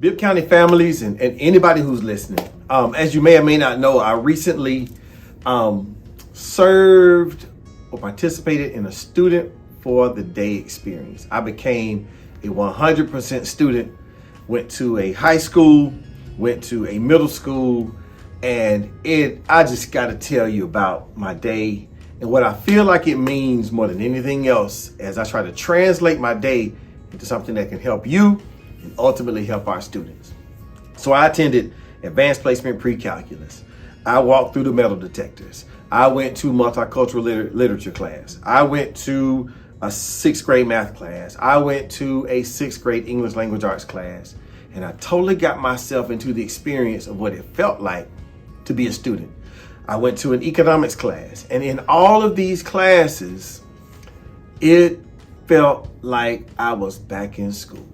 Bibb County families and anybody who's listening, as you may or may not know, I recently served or participated in a Student for the Day experience. I became a 100% student, went to a high school, went to a middle school, and I just got to tell you about my day and what I feel like it means more than anything else as I try to translate my day into something that can help you and ultimately help our students. So I attended advanced placement pre-calculus. I walked through the metal detectors. I went to multicultural literature class. I went to a 6th grade math class. I went to a 6th grade English language arts class. And I totally got myself into the experience of what it felt like to be a student. I went to an economics class. And in all of these classes, it felt like I was back in school.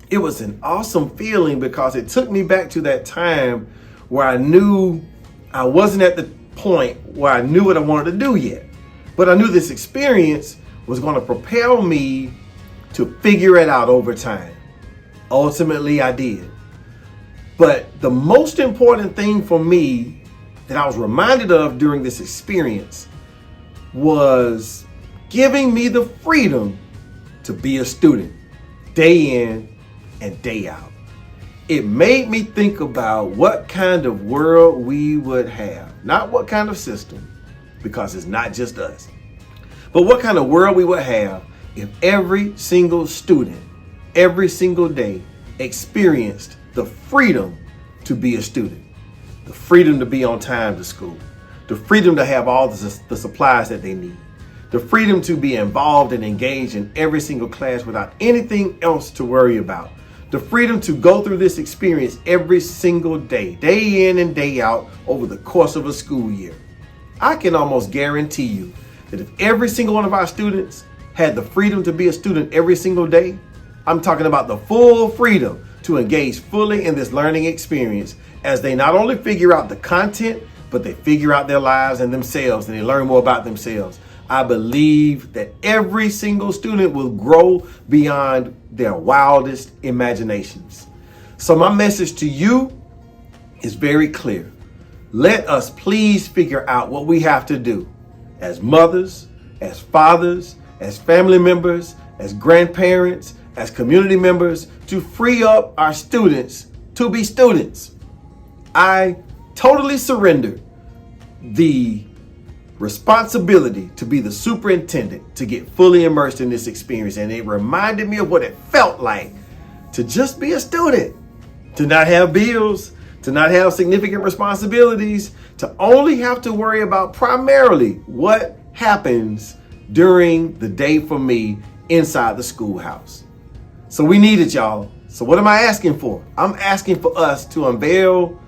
It was an awesome feeling because it took me back to that time where I knew I wasn't at the point where I knew what I wanted to do yet. But I knew this experience was going to propel me to figure it out over time. Ultimately, I did. But the most important thing for me that I was reminded of during this experience was giving me the freedom to be a student day in and day out. It made me think about what kind of world we would have, not what kind of system, because it's not just us, but what kind of world we would have if every single student, every single day experienced the freedom to be a student, the freedom to be on time to school, the freedom to have all the supplies that they need, the freedom to be involved and engaged in every single class without anything else to worry about, the freedom to go through this experience every single day, day in and day out over the course of a school year. I can almost guarantee you that if every single one of our students had the freedom to be a student every single day, I'm talking about the full freedom to engage fully in this learning experience as they not only figure out the content, but they figure out their lives and themselves and they learn more about themselves. I believe that every single student will grow beyond their wildest imaginations. So my message to you is very clear. Let us please figure out what we have to do as mothers, as fathers, as family members, as grandparents, as community members to free up our students to be students. I totally surrendered the responsibility to be the superintendent to get fully immersed in this experience. And it reminded me of what it felt like to just be a student, to not have bills, to not have significant responsibilities, to only have to worry about primarily what happens during the day for me inside the schoolhouse. So we need it, y'all. So what am I asking for? I'm asking for us to unveil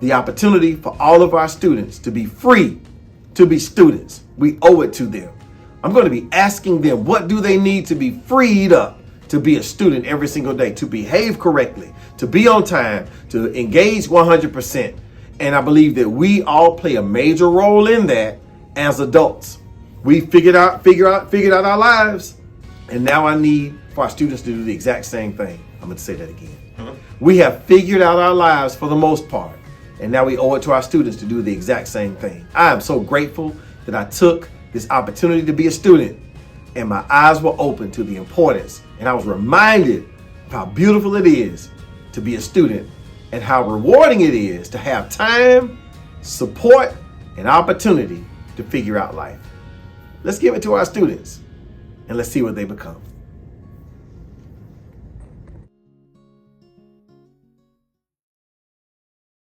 the opportunity for all of our students to be free to be students. We owe it to them. I'm going to be asking them, what do they need to be freed up to be a student every single day, to behave correctly, to be on time, to engage 100%. And I believe that we all play a major role in that as adults. We figured out our lives. And now I need for our students to do the exact same thing. I'm going to say that again. We have figured out our lives for the most part. And now we owe it to our students to do the exact same thing. I am so grateful that I took this opportunity to be a student and my eyes were open to the importance. And I was reminded of how beautiful it is to be a student and how rewarding it is to have time, support, and opportunity to figure out life. Let's give it to our students and let's see what they become.